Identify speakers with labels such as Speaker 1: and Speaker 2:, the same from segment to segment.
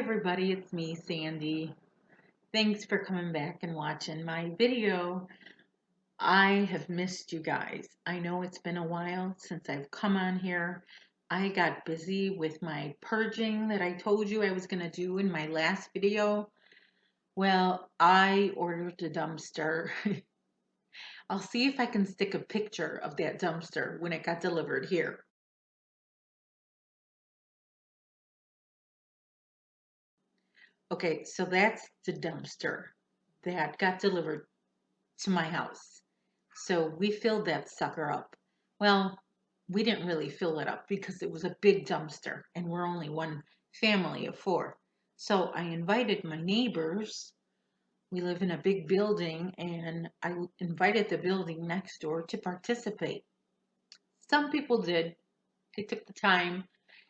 Speaker 1: everybody, it's me, Sandy. Thanks for coming back and watching my video. I have missed you guys. I know it's been a while since I've come on here. I got busy with my purging that I told you I was going to do in my last video. Well, I ordered the dumpster. I'll see if I can stick a picture of that dumpster when it got delivered here. Okay, so that's the dumpster that got delivered to my house. So we filled that sucker up. Well, we didn't really fill it up because it was a big dumpster and we're only one family of four. So I invited my neighbors. We live in a big building and I invited the building next door to participate. Some people did. They took the time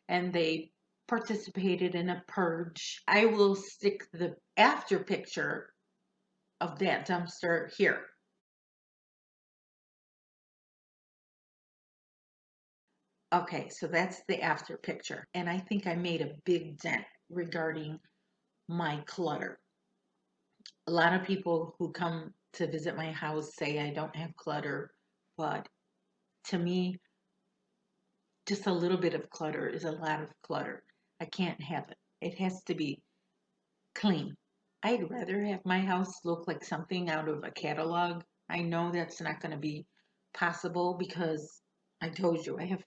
Speaker 1: and they participated in a purge. I will stick the after picture of that dumpster here. Okay, so that's the after picture. And I think I made a big dent regarding my clutter. A lot of people who come to visit my house say I don't have clutter, but to me, just a little bit of clutter is a lot of clutter. I can't have it. It has to be clean. I'd rather have my house look like something out of a catalog. I know that's not going to be possible because I told you I have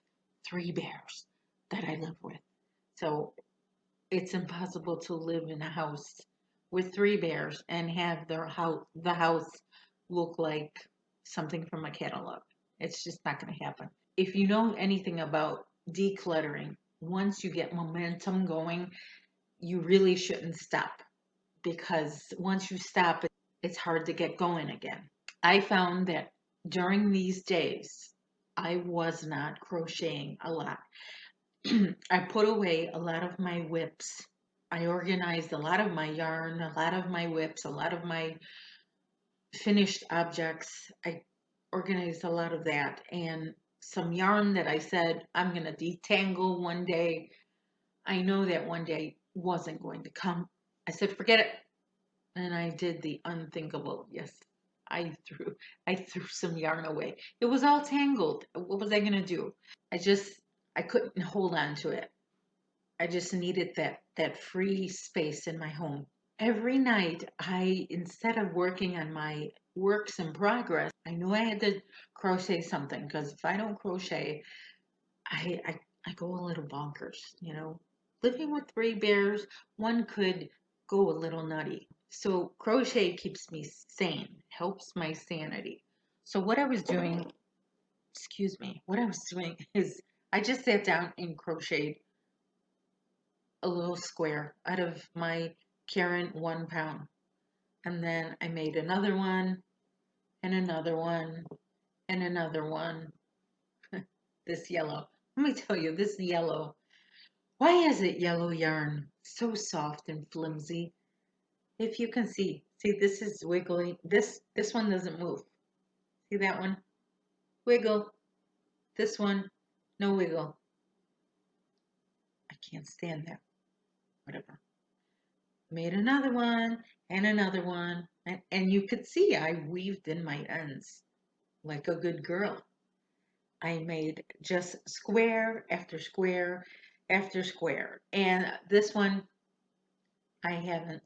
Speaker 1: 3 bears that I live with. So it's impossible to live in a house with 3 bears and have the house look like something from a catalog. It's just not going to happen. If you know anything about decluttering, once you get momentum going, you really shouldn't stop because once you stop, it's hard to get going again. I found that during these days, I was not crocheting a lot. I put away a lot of my whips. I organized a lot of my yarn, a lot of my whips, a lot of my finished objects. I organized a lot of that and some yarn that I said I'm going to detangle one day. I know that one day wasn't going to come. I said, forget it. And I did the unthinkable. Yes, I threw some yarn away. It was all tangled. What was I going to do? I just, I couldn't hold on to it. I just needed that free space in my home. Every night, instead of working on my works in progress, I knew I had to crochet something because if I don't crochet, I go a little bonkers, you know. Living with 3 bears, one could go a little nutty. So crochet keeps me sane, helps my sanity. So what I was doing, excuse me, what I was doing is I just sat down and crocheted a little square out of my Karen 1 pound. And then I made another one and another one and another one. This yellow. Let me tell you, this yellow. Why is it yellow yarn? So soft and flimsy. If you can see this is wiggly. This one doesn't move. See that one? Wiggle. This one, no wiggle. I can't stand that. Whatever. Made another one and another one. And you could see I weaved in my ends like a good girl. I made just square after square after square. And this one I haven't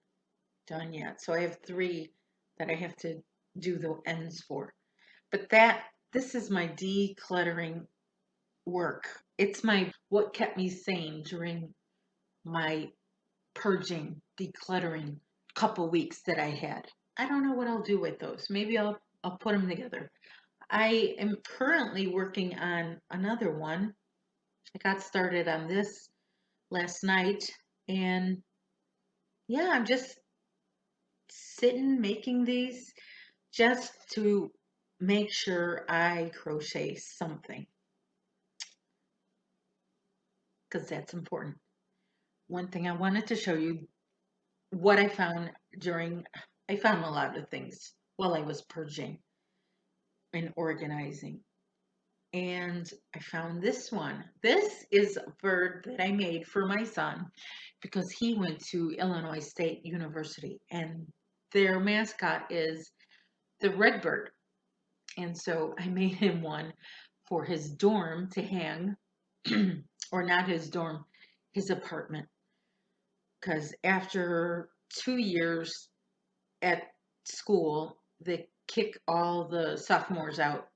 Speaker 1: done yet. So I have 3 that I have to do the ends for. But this is my decluttering work. It's what kept me sane during my purging, decluttering couple weeks that I had. I don't know what I'll do with those. Maybe I'll put them together. I am currently working on another one. I got started on this last night and yeah, I'm just sitting making these just to make sure I crochet something because that's important. One thing I wanted to show you what I found I found a lot of things while I was purging and organizing. and I found this one. This is a bird that I made for my son because he went to Illinois State University, and their mascot is the Redbird. And so I made him one for his dorm to hang, or not his dorm, his apartment. Because after 2 years at school, they kick all the sophomores out.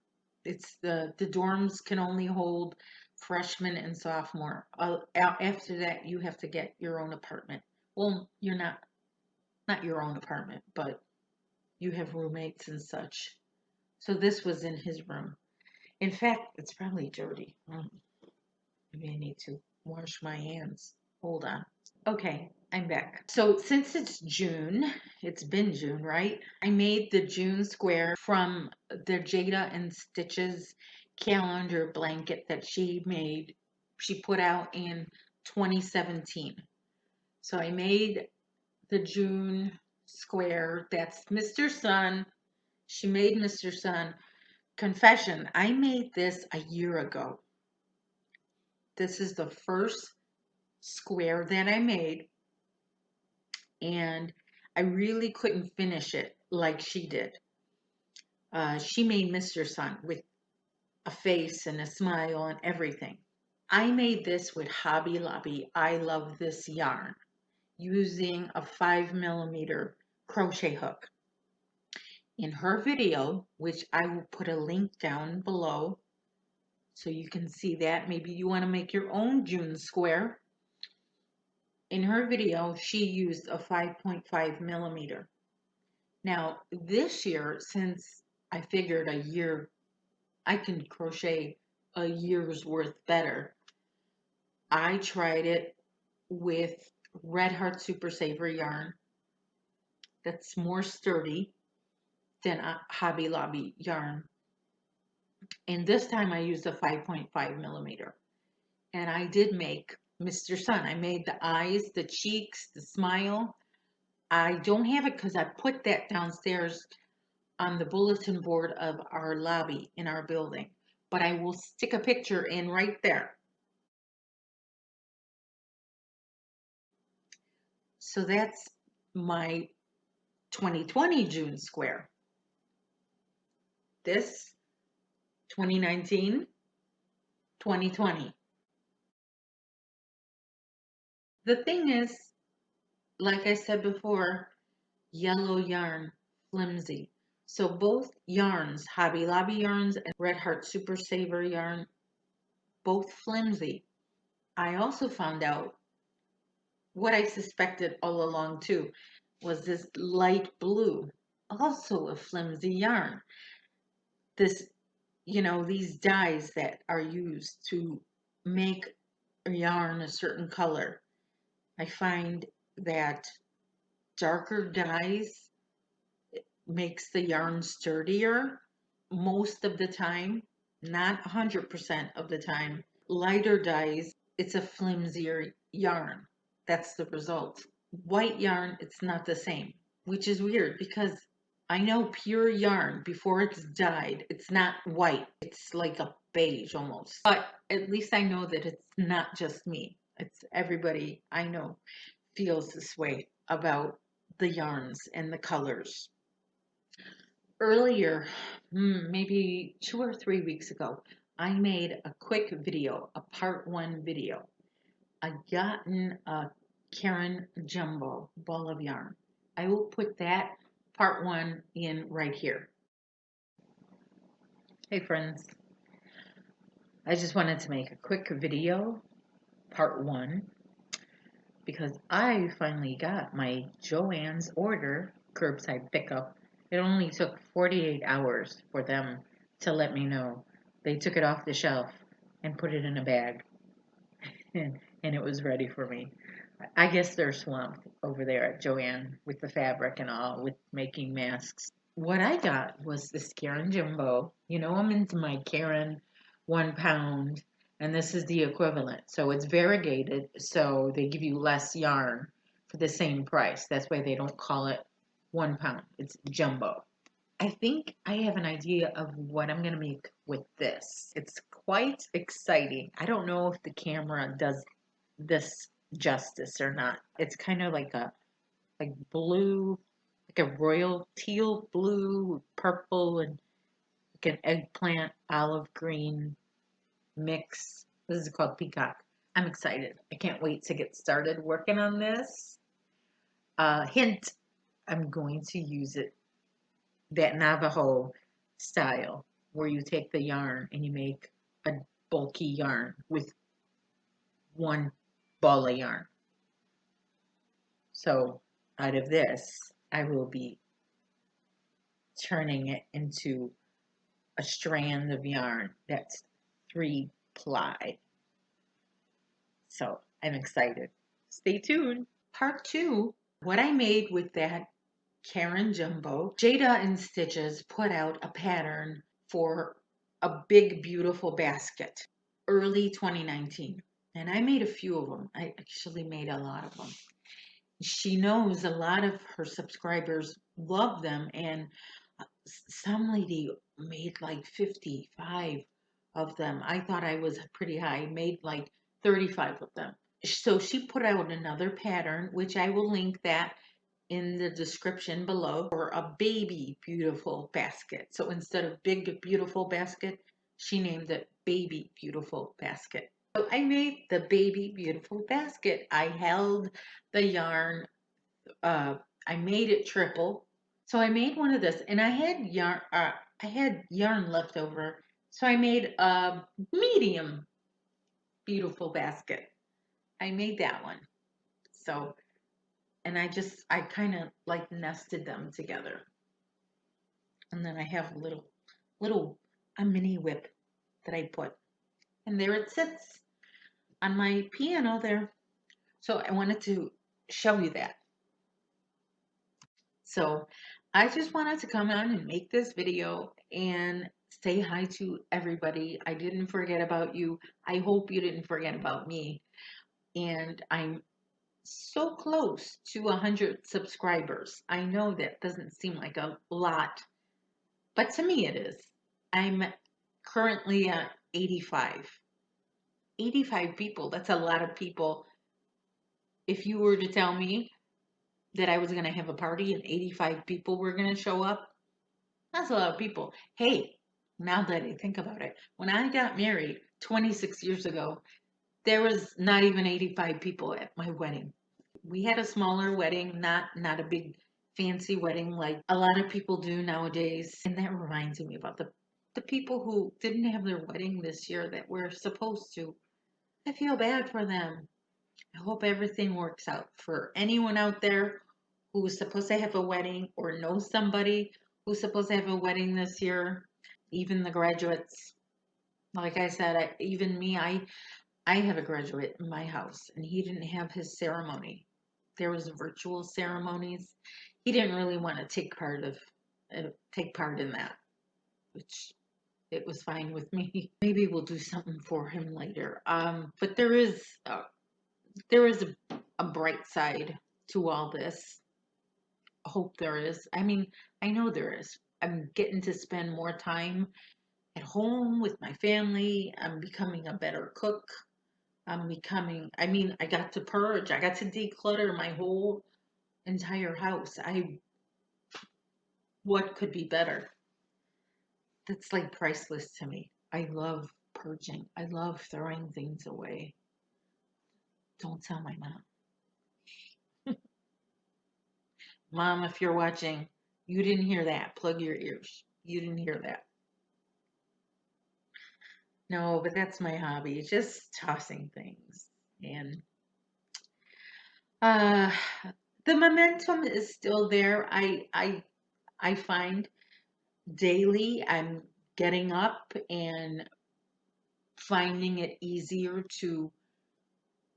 Speaker 1: It's the dorms can only hold freshmen and sophomore. After that, you have to get your own apartment. Well, you're not your own apartment, but you have roommates and such. So this was in his room. In fact, it's probably dirty. Maybe I need to wash my hands. Hold on. Okay, I'm back. So since it's June, it's been June, right? I made the June square from the Jayda and Stitches calendar blanket that she made. She put out in 2017. So I made the June square. That's Mr. Sun. She made Mr. Sun. Confession, I made this a year ago. This is the first square that I made, and I really couldn't finish it like she did. She made Mr. Sun with a face and a smile and everything. I made this with Hobby Lobby. I love this yarn using a 5mm crochet hook. In her video, which I will put a link down below so you can see that. Maybe you want to make your own June square. In her video, she used a 5.5mm. Now, this year, since I figured a year, I can crochet a year's worth better, I tried it with Red Heart Super Saver yarn that's more sturdy than a Hobby Lobby yarn. And this time I used a 5.5mm. And I did make Mr. Sun. I made the eyes, the cheeks, the smile. I don't have it because I put that downstairs on the bulletin board of our lobby in our building, but I will stick a picture in right there. So that's my 2020 June square. This 2019, 2020. The thing is, like I said before, yellow yarn, flimsy. So both yarns, Hobby Lobby yarns and Red Heart Super Saver yarn, both flimsy. I also found out what I suspected all along too was this light blue, also a flimsy yarn. This, these dyes that are used to make a yarn a certain color. I find that darker dyes makes the yarn sturdier most of the time, not 100% of the time. Lighter dyes, it's a flimsier yarn. That's the result. White yarn, it's not the same, which is weird because I know pure yarn before it's dyed, it's not white. It's like a beige almost. But at least I know that it's not just me. It's everybody I know feels this way about the yarns and the colors. Earlier, maybe 2 or 3 weeks ago, I made a quick video, a part 1 video. I gotten a Karen Jumbo ball of yarn. I will put that part 1 in right here. Hey friends, I just wanted to make a quick video, part 1, because I finally got my Joann's order curbside pickup. It only took 48 hours for them to let me know. They took it off the shelf and put it in a bag, and it was ready for me. I guess they're swamped over there at Joann with the fabric and all, with making masks. What I got was this Karen Jumbo. I'm into my Karen 1 pound, and this is the equivalent. So it's variegated, so they give you less yarn for the same price. That's why they don't call it 1 pound. It's jumbo. I think I have an idea of what I'm going to make with this. It's quite exciting. I don't know if the camera does this justice or not. It's kind of like a like blue, like a royal teal blue, purple, and like an eggplant olive green mix. This is called Peacock. I'm excited. I can't wait to get started working on this. Hint, I'm going to use it that Navajo style where you take the yarn and you make a bulky yarn with one ball of yarn. So out of this, I will be turning it into a strand of yarn that's 3 ply. So I'm excited. Stay tuned. Part 2, what I made with that Karen Jumbo. Jayda and Stitches put out a pattern for a big, beautiful basket early 2019. And I made a few of them. I actually made a lot of them. She knows a lot of her subscribers love them, and some lady made like 55 of them. I thought I was pretty high. I made like 35 of them. So she put out another pattern, which I will link that in the description below, for a baby beautiful basket. So instead of big beautiful basket, she named it baby beautiful basket. So I made the baby beautiful basket. I held the yarn, I made it triple. So I made one of this, and I had yarn left over. So I made a medium beautiful basket. I made that one. So, and I kind of like nested them together. And then I have a mini whip that I put. And there it sits on my piano there. So I wanted to show you that. So I just wanted to come on and make this video and say hi to everybody. I didn't forget about you. I hope you didn't forget about me. And I'm so close to 100 subscribers. I know that doesn't seem like a lot, but to me it is. I'm currently at 85. 85 people, that's a lot of people. If you were to tell me that I was going to have a party and 85 people were going to show up, that's a lot of people. Hey, now that I think about it, when I got married 26 years ago, there was not even 85 people at my wedding. We had a smaller wedding, not a big fancy wedding like a lot of people do nowadays. And that reminds me about the people who didn't have their wedding this year that were supposed to. I feel bad for them. I hope everything works out for anyone out there who's supposed to have a wedding or knows somebody who's supposed to have a wedding this year. Even the graduates. Like I said, even me, I have a graduate in my house, and he didn't have his ceremony. There was virtual ceremonies. He didn't really want to take part in that, which it was fine with me. Maybe we'll do something for him later. But there is a bright side to all this. I hope there is. I mean, I know there is. I'm getting to spend more time at home with my family. I'm becoming a better cook. I mean, I got to purge. I got to declutter my whole entire house. What could be better? That's like priceless to me. I love purging. I love throwing things away. Don't tell my mom. Mom, if you're watching, you didn't hear that. Plug your ears. You didn't hear that. No, but that's my hobby. Just tossing things. And uh the momentum is still there. I find daily I'm getting up and finding it easier to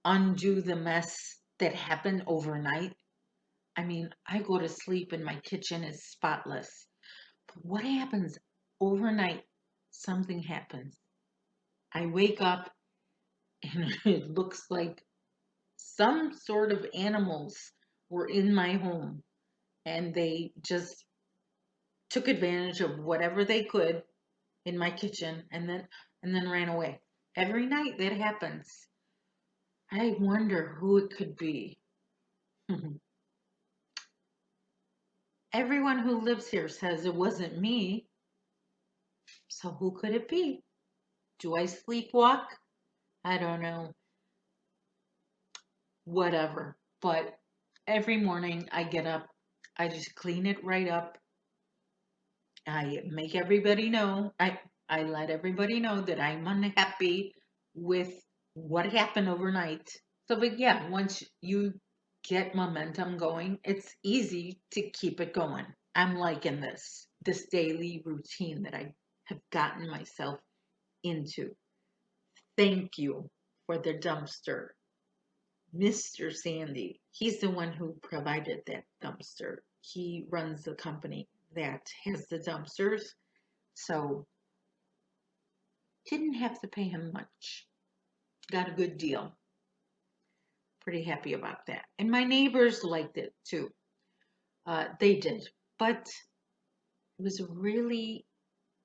Speaker 1: undo the mess that happened overnight. I mean, I go to sleep and my kitchen is spotless. But what happens overnight? Something happens. I wake up and it looks like some sort of animals were in my home and they just took advantage of whatever they could in my kitchen, and then ran away. Every night that happens. I wonder who it could be. Everyone who lives here says it wasn't me. So who could it be? Do I sleepwalk? I don't know. Whatever. But every morning I get up, I just clean it right up. I make everybody know. I let everybody know that I'm unhappy with what happened overnight. So, but yeah, once you get momentum going, it's easy to keep it going. I'm liking this daily routine that I have gotten myself into. Thank you for the dumpster, Mr. Sandy. He's the one who provided that dumpster. He runs the company that has the dumpsters, so didn't have to pay him much. Got a good deal. Pretty happy about that. And my neighbors liked it too. They did. But it was really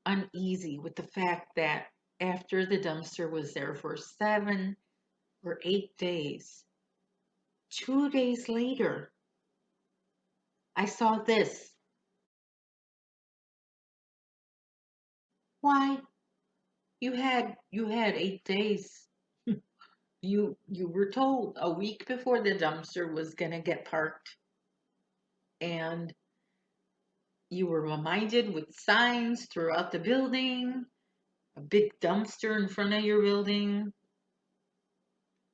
Speaker 1: uneasy with the fact that after the dumpster was there for 7 or 8 days, 2 days later, I saw this. Why? You had 8 days. You were told a week before the dumpster was gonna get parked, and you were reminded with signs throughout the building, a big dumpster in front of your building.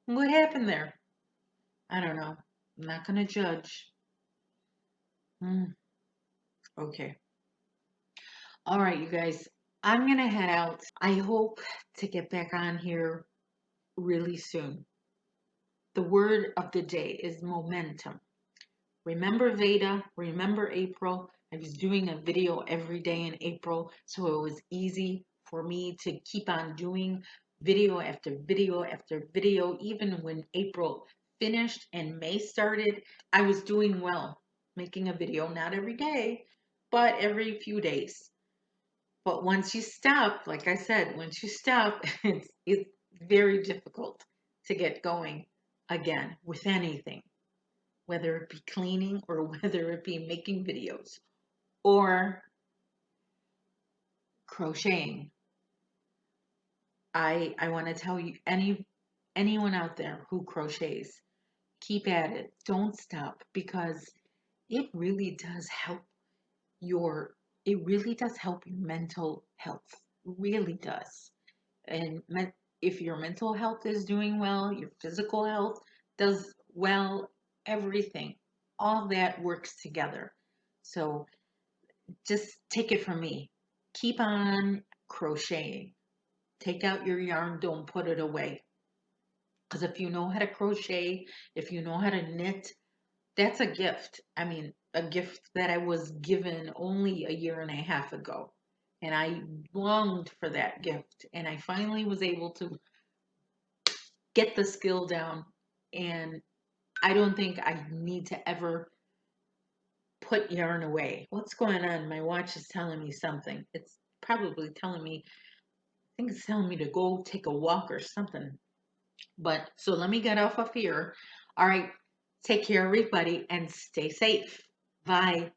Speaker 1: What happened there? I don't know. I'm not gonna judge. Hmm, okay. All right, you guys. I'm gonna head out. I hope to get back on here really soon. The word of the day is momentum. Remember Veda, remember April. I was doing a video every day in April, so it was easy for me to keep on doing video after video after video. Even when April finished and May started, I was doing well, making a video, not every day, but every few days. But once you stop, like I said, once you stop, it's very difficult to get going again with anything, whether it be cleaning or whether it be making videos or crocheting. I want to tell you, anyone out there who crochets, keep at it. Don't stop, because it really does help your it really does help your mental health. Really does. And if your mental health is doing well, your physical health does well, everything, all that works together. So just take it from me. Keep on crocheting. Take out your yarn, don't put it away. Because if you know how to crochet, if you know how to knit, that's a gift. I mean, a gift that I was given only a year and a half ago. And I longed for that gift. And I finally was able to get the skill down. And I don't think I need to ever put yarn away. What's going on? My watch is telling me something. It's probably telling me, I think it's telling me to go take a walk or something. But so let me get off of here. All right. Take care, everybody, and stay safe. Bye.